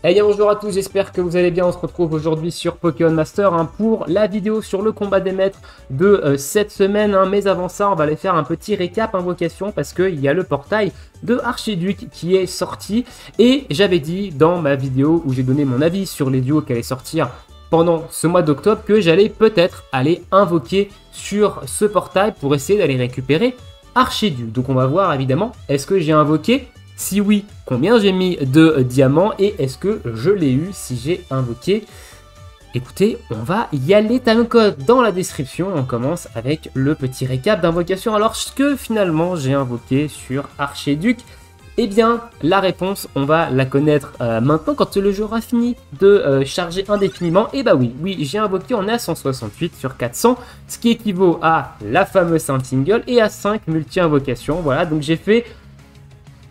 Eh bien bonjour à tous, j'espère que vous allez bien. On se retrouve aujourd'hui sur Pokémon Master pour la vidéo sur le combat des maîtres de cette semaine. Mais avant ça, on va aller faire un petit récap invocation parce qu'il y a le portail de Archiduc qui est sorti. Et j'avais dit dans ma vidéo où j'ai donné mon avis sur les duos qui allaient sortir pendant ce mois d'octobre que j'allais peut-être aller invoquer sur ce portail pour essayer d'aller récupérer Archiduc. Donc on va voir évidemment, est-ce que j'ai invoqué ? Si oui, combien j'ai mis de diamants et est-ce que je l'ai eu si j'ai invoqué? Écoutez, on va y aller, timecode dans la description. On commence avec le petit récap d'invocation. Alors, ce que finalement j'ai invoqué sur Archiduc, eh bien, la réponse, on va la connaître maintenant quand le jeu aura fini de charger indéfiniment. Et bah oui, j'ai invoqué, on est à 168 sur 400, ce qui équivaut à la fameuse Saint-Tingle et à 5 multi-invocations. Voilà, donc j'ai fait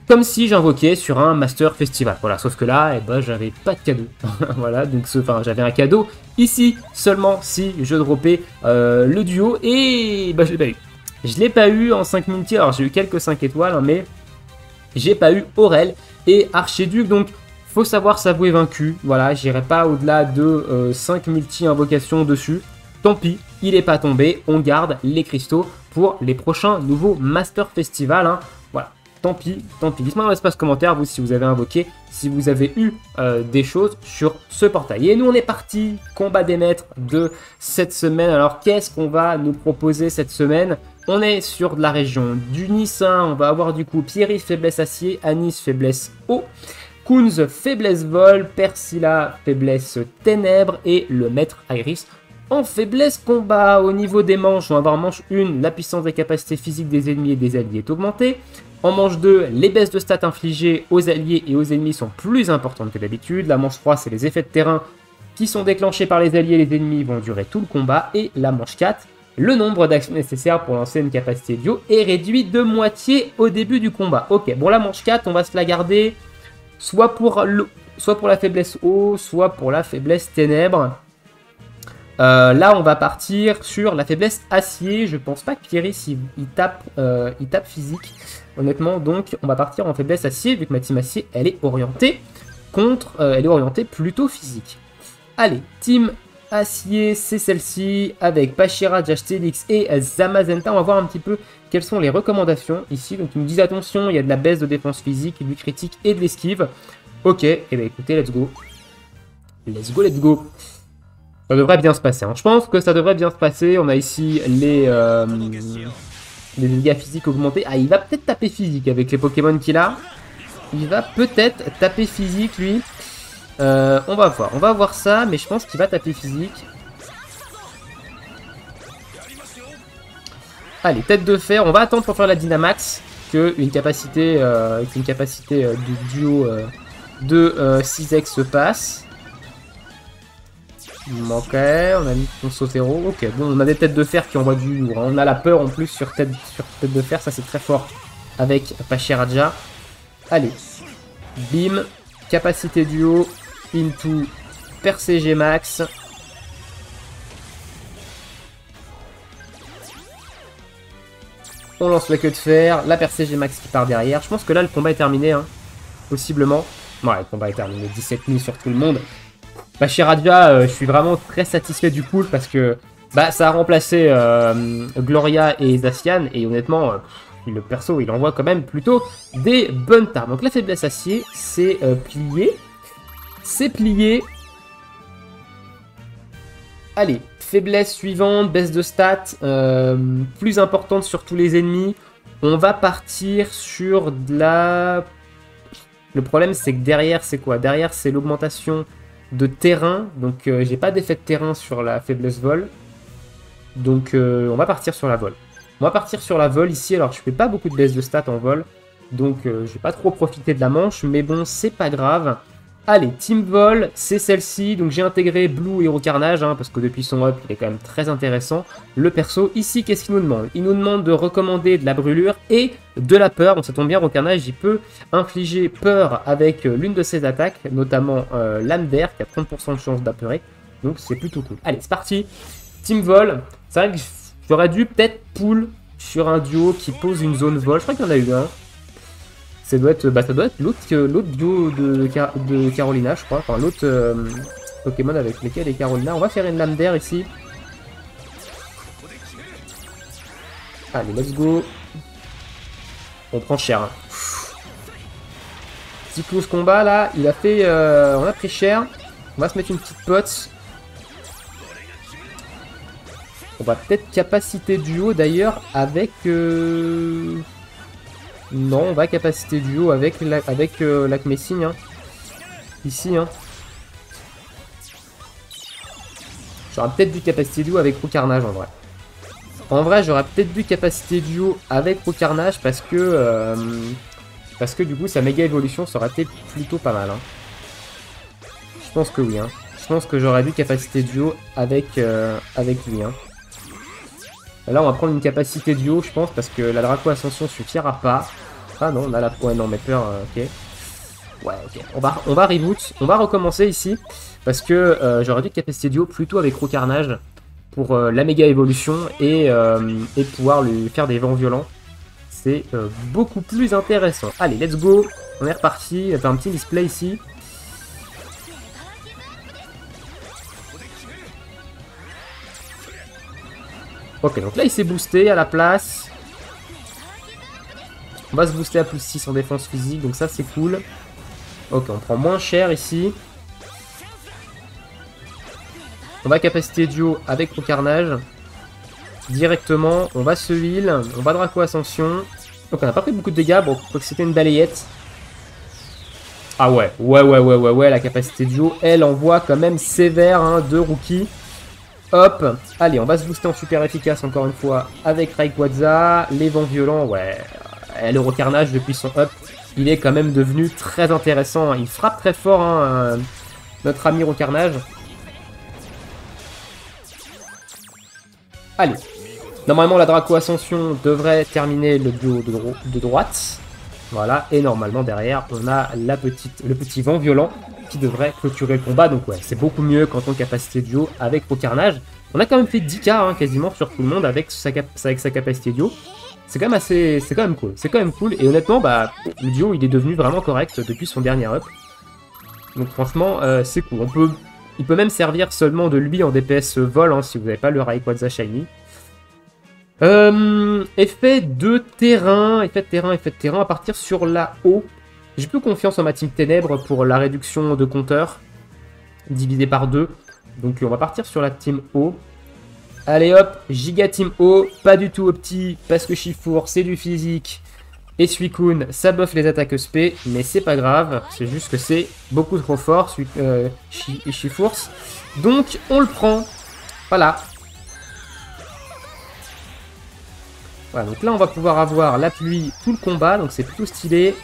comme si j'invoquais sur un Master Festival. Voilà, sauf que là, eh ben, j'avais pas de cadeau. Voilà, donc j'avais un cadeau ici seulement si je dropais le duo et bah, je l'ai pas eu. Je l'ai pas eu en 5 multi, alors j'ai eu quelques 5 étoiles, hein, mais j'ai pas eu Aurel et Archiduc, donc faut savoir s'avouer vaincu. Voilà, j'irai pas au-delà de 5 multi-invocations dessus. Tant pis, il est pas tombé, on garde les cristaux pour les prochains nouveaux Master Festival. Hein. Voilà. Tant pis. Dites-moi dans l'espace commentaire, vous, si vous avez invoqué, si vous avez eu des choses sur ce portail. Et nous, on est parti, combat des maîtres de cette semaine. Alors, qu'est-ce qu'on va nous proposer cette semaine? On est sur de la région du Nice. Hein. On va avoir du coup Pierry, faiblesse acier, Anis, faiblesse eau, Kunz, faiblesse vol, Persilla, faiblesse ténèbres et le maître Iris en faiblesse combat. Au niveau des manches, on va avoir manche 1, la puissance des capacités physiques des ennemis et des alliés est augmentée. En manche 2, les baisses de stats infligées aux alliés et aux ennemis sont plus importantes que d'habitude. La manche 3, c'est les effets de terrain qui sont déclenchés par les alliés et les ennemis vont durer tout le combat. Et la manche 4, le nombre d'actions nécessaires pour lancer une capacité duo est réduit de moitié au début du combat. Ok, bon la manche 4, on va se la garder soit pour la faiblesse eau, soit pour la faiblesse ténèbres. Là, on va partir sur la faiblesse acier. Je pense pas que Pierry, il tape physique, honnêtement. Donc, on va partir en faiblesse acier, vu que ma team acier, elle est orientée elle est orientée plutôt physique. Allez, team acier, c'est celle-ci, avec Pachira, Jastelix et Zamazenta. On va voir un petit peu quelles sont les recommandations ici. Donc, ils nous disent attention, il y a de la baisse de défense physique, du critique et de l'esquive. Ok, et bien écoutez, let's go. Let's go. Ça devrait bien se passer. Hein. Je pense que ça devrait bien se passer. On a ici les dégâts physiques augmentés. Ah, il va peut-être taper physique avec les Pokémon qu'il a. Il va peut-être taper physique, lui. On va voir. On va voir ça, mais je pense qu'il va taper physique. Allez, tête de fer. On va attendre pour faire la Dynamax. Qu'une capacité, du duo de 6X se passe. Ok, on a mis son Sotero. Ok, bon, on a des têtes de fer qui envoient du lourd. Hein. On a la peur en plus sur tête de fer, ça c'est très fort avec Pachiraja. Allez, bim, capacité duo, into Percé max. On lance la queue de fer, la Percé max qui part derrière. Je pense que là le combat est terminé, hein, possiblement. Ouais, le combat est terminé, 17 000 sur tout le monde. Pachiraja, je suis vraiment très satisfait du pull parce que bah, ça a remplacé Gloria et Zacian et honnêtement, le perso il envoie quand même plutôt des bonnes tares. Donc la faiblesse acier, c'est plié. C'est plié. Allez, faiblesse suivante, baisse de stats, plus importante sur tous les ennemis. On va partir sur de la... Le problème c'est que derrière c'est quoi? Derrière c'est l'augmentation de terrain, donc j'ai pas d'effet de terrain sur la faiblesse vol, donc on va partir sur la vol. On va partir sur la vol ici, alors je fais pas beaucoup de baisse de stats en vol, donc je vais pas trop profiter de la manche, mais bon c'est pas grave. Allez, team vol, c'est celle-ci, donc j'ai intégré Blue Hero Carnage, hein, parce que depuis son up, il est quand même très intéressant. Le perso, ici, qu'est-ce qu'il nous demande? Il nous demande de recommander de la brûlure et de la peur. Donc ça tombe bien, Hero Carnage, il peut infliger peur avec l'une de ses attaques, notamment l'âme d'air, qui a 30% de chance d'apeurer. Donc c'est plutôt cool. Allez, c'est parti. Team vol, c'est vrai que j'aurais dû peut-être pull sur un duo qui pose une zone vol. Je crois qu'il y en a eu un. ça doit être l'autre duo de Carolina, je crois. Enfin, l'autre Pokémon avec lequel est Carolina. On va faire une lame d'air ici. Allez, let's go. On prend cher. Hein. Petit close combat là, il a fait... on a pris cher. On va se mettre une petite pote. On va peut-être capacité duo d'ailleurs avec... Non, on va capacité duo avec l'Acmessing. Hein. Ici. Hein. J'aurais peut-être dû capacité duo avec Roucarnage en vrai. En vrai, j'aurais peut-être dû capacité duo avec Roucarnage parce que du coup, sa méga évolution, ça aurait été plutôt pas mal. Hein. Je pense que oui. Hein. Je pense que j'aurais dû capacité duo avec lui. Hein. Là, on va prendre une capacité duo, je pense, parce que la Draco Ascension suffira pas. Ah non, on a la... Ouais, non, mais peur, ok. Ouais, ok. On va reboot. On va recommencer ici. Parce que j'aurais dû capacité duo plutôt avec Roucarnage pour la méga évolution et pouvoir lui faire des vents violents. C'est beaucoup plus intéressant. Allez, let's go. On est reparti. On va faire un petit display ici. Ok, donc là il s'est boosté à la place. On va se booster à plus 6 en défense physique, donc ça c'est cool. Ok, on prend moins cher ici. On va capacité duo avec Roucarnage. Directement, on va se heal, on va Draco Ascension. Donc on n'a pas pris beaucoup de dégâts, bon, je crois que c'était une balayette. Ah ouais, la capacité duo, elle envoie quand même sévère, hein, de rookie. Hop, allez, on va se booster en super efficace encore une fois avec Rayquaza. Les vents violents, ouais. Le Roucarnage depuis son up, il est quand même devenu très intéressant. Il frappe très fort, hein, notre ami Roucarnage. Allez, normalement la Draco Ascension devrait terminer le duo de droite. Voilà, et normalement derrière on a le petit vent violent qui devrait clôturer le combat. Donc ouais, c'est beaucoup mieux quand on capacité duo avec Roucarnage. On a quand même fait 10k hein, quasiment sur tout le monde avec sa capacité duo. C'est quand même cool. C'est quand même cool. Et honnêtement, bah, le duo il est devenu vraiment correct depuis son dernier up. Donc franchement, c'est cool. Il peut même servir seulement de lui en DPS vol hein, si vous n'avez pas le Rayquaza Shiny. Effet de terrain à partir sur la O. J'ai plus confiance en ma team Ténèbres pour la réduction de compteur divisé par 2. Donc on va partir sur la team O. Allez hop, Giga Team O, pas du tout opti parce que Chifour c'est du physique et Suicune ça buff les attaques SP, mais c'est pas grave, c'est juste que c'est beaucoup trop fort Chifour. Donc on le prend, voilà. Voilà, donc là on va pouvoir avoir la pluie tout le combat, donc c'est plutôt stylé.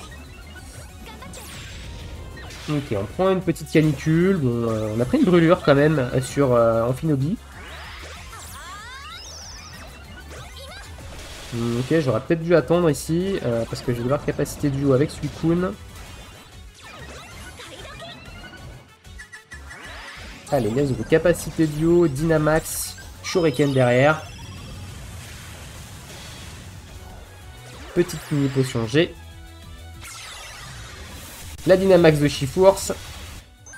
Ok, on prend une petite canicule, bon, on a pris une brûlure quand même sur Amphinobi. Ok, j'aurais peut-être dû attendre ici, parce que je vais devoir capacité duo avec Suicune. Allez, let's go, capacité duo, Dynamax, Shuriken derrière. Petite mini potion G. La Dynamax de Chifours.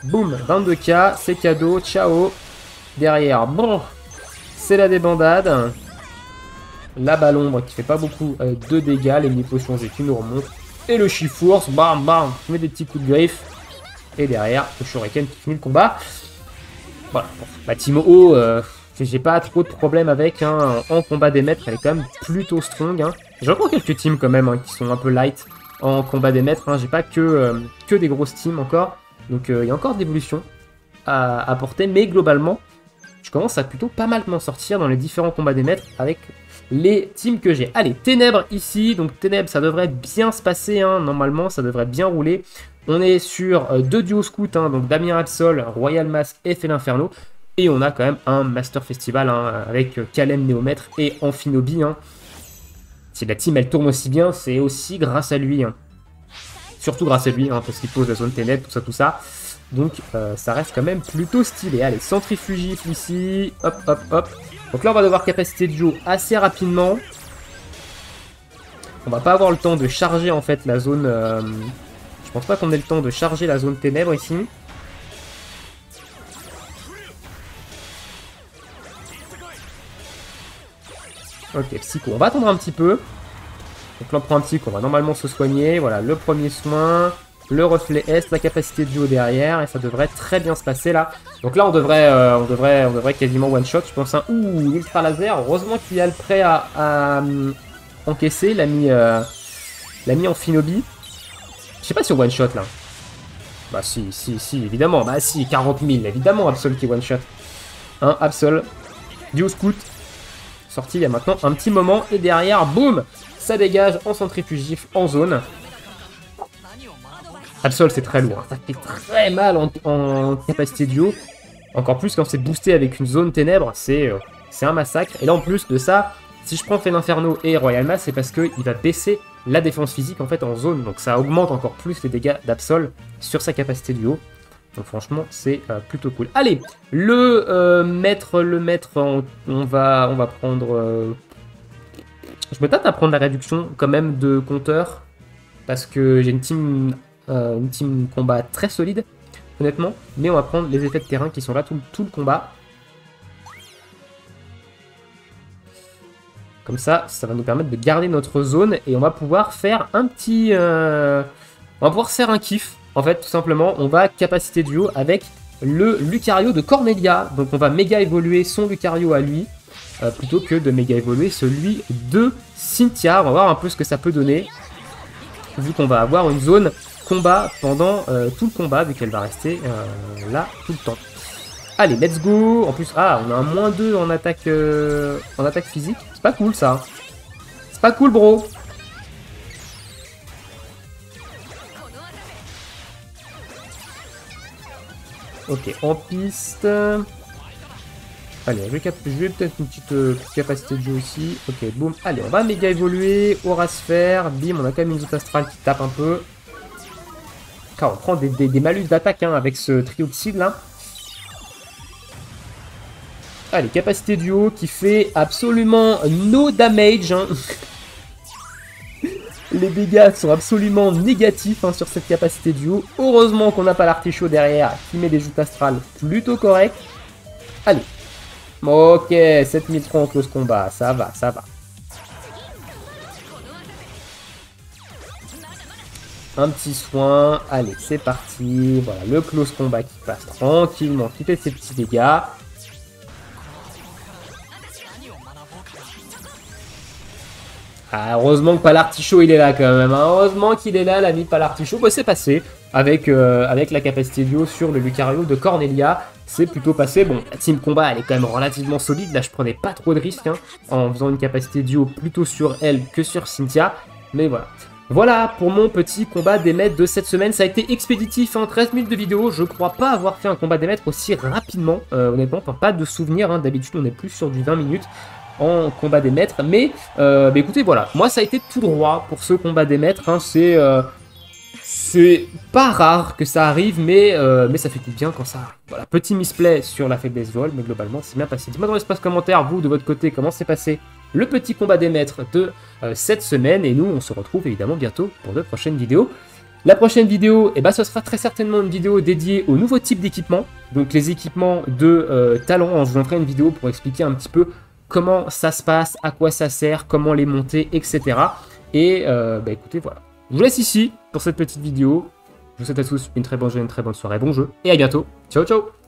Boum, 22k, c'est cadeau, ciao. Derrière, bon, c'est la débandade. La Balombre qui fait pas beaucoup de dégâts, les mini potions G qui nous remontent. Et le Chifours, bam bam, met des petits coups de griffe. Et derrière, le Shuriken qui finit le combat. Voilà, la Team O, j'ai pas trop de problèmes avec, hein. En combat des maîtres, elle est quand même plutôt strong. Hein. J'ai encore quelques teams quand même hein, qui sont un peu light en combat des maîtres. Hein. J'ai pas que des grosses teams encore. Donc il y a encore d'évolution à apporter. Mais globalement, je commence à plutôt pas mal m'en sortir dans les différents combats des maîtres avec les teams que j'ai. Allez, Ténèbres ici. Donc Ténèbres, ça devrait bien se passer. Hein. Normalement, ça devrait bien rouler. On est sur 2 duos scouts. Hein, donc Damien Absol, Royal Mask et Felinferno. Et on a quand même un Master Festival hein, avec Kalem Néomètre et Amphinobi. Hein. Si la team elle tourne aussi bien, c'est aussi grâce à lui. Hein. Surtout grâce à lui, hein, parce qu'il pose la zone ténèbres, tout ça. Donc ça reste quand même plutôt stylé. Allez, centrifugif ici. Hop, hop, hop. Donc là on va devoir capacité de duo assez rapidement. On va pas avoir le temps de charger en fait la zone... Je pense pas qu'on ait le temps de charger la zone ténèbres ici. Ok, psycho. On va attendre un petit peu. Donc là, on prend un psycho. On va normalement se soigner. Voilà, le premier soin. Le reflet Est, la capacité de duo derrière. Et ça devrait très bien se passer là. Donc là, on devrait quasiment one-shot. Je pense un... Ouh, ultra laser. Heureusement qu'il a le prêt à encaisser. Il l'a mis en Finobi. Je sais pas si on one-shot là. Bah si, évidemment. Bah si, 40 000. Évidemment, Absol qui one-shot. Hein, Absol. Duo Scout. Sorti il y a maintenant un petit moment. Et derrière, boum, ça dégage en centrifugif en zone. Absol, c'est très lourd. Ça fait très mal en capacité duo. Encore plus quand c'est boosté avec une zone ténèbres. C'est un massacre. Et là, en plus de ça, si je prends Fel Inferno et Royal Mass, c'est parce qu'il va baisser la défense physique en fait en zone. Donc ça augmente encore plus les dégâts d'Absol sur sa capacité duo. Donc franchement, c'est plutôt cool. Allez, le maître, on va prendre... Je me tâte à prendre la réduction quand même de compteur. Parce que j'ai une team combat très solide, honnêtement. Mais on va prendre les effets de terrain qui sont là tout le combat. Comme ça va nous permettre de garder notre zone. Et on va pouvoir faire un petit... on va pouvoir faire un kiff. En fait, tout simplement, on va capacité duo avec le Lucario de Cornelia. Donc on va méga évoluer son Lucario à lui, plutôt que de méga évoluer celui de Cynthia. On va voir un peu ce que ça peut donner, vu qu'on va avoir une zone combat pendant tout le combat, vu qu'elle va rester là tout le temps. Allez, let's go. En plus, on a un -2 en attaque physique. C'est pas cool ça. C'est pas cool, bro. Ok, en piste. Allez, je vais peut-être une petite capacité de jeu ici. Ok, boum. Allez, on va méga évoluer. Aura Sphère. Bim, on a quand même une zone astrale qui tape un peu. Car on prend des malus d'attaque hein, avec ce trio de cibles là. Allez, capacité duo qui fait absolument no damage. Hein. Les dégâts sont absolument négatifs hein, sur cette capacité duo. Heureusement qu'on n'a pas l'artichaut derrière qui met des joutes astrales plutôt correctes. Allez. Ok, 7003 en close combat. Ça va. Un petit soin. Allez, c'est parti. Voilà, le close combat qui passe tranquillement, qui fait ses petits dégâts. Ah, heureusement que Palartichaut il est là quand même. Hein. Heureusement qu'il est là, l'ami Palartichaut. Bah, c'est passé avec la capacité duo sur le Lucario de Cornelia. C'est plutôt passé. Bon, la team combat elle est quand même relativement solide. Là, je prenais pas trop de risques hein, en faisant une capacité duo plutôt sur elle que sur Cynthia. Mais voilà. Voilà pour mon petit combat des maîtres de cette semaine. Ça a été expéditif, hein, 13 minutes de vidéo. Je crois pas avoir fait un combat des maîtres aussi rapidement. Honnêtement, enfin, pas de souvenir. Hein. D'habitude, on est plus sur du 20 minutes. En combat des maîtres, mais écoutez, voilà, moi ça a été tout droit pour ce combat des maîtres, hein. C'est pas rare que ça arrive, mais ça fait du bien quand ça arrive. Voilà, petit misplay sur la faiblesse vol, mais globalement c'est bien passé. Dites-moi dans l'espace commentaire, vous de votre côté, comment s'est passé le petit combat des maîtres de cette semaine, et nous on se retrouve évidemment bientôt pour de prochaines vidéos. La prochaine vidéo, ce sera très certainement une vidéo dédiée aux nouveaux types d'équipements, donc les équipements de talent. Je vous en ferai une vidéo pour expliquer un petit peu comment ça se passe, à quoi ça sert, comment les monter, etc. Et écoutez, voilà. Je vous laisse ici pour cette petite vidéo. Je vous souhaite à tous une très bonne journée, une très bonne soirée, bon jeu, et à bientôt. Ciao, ciao!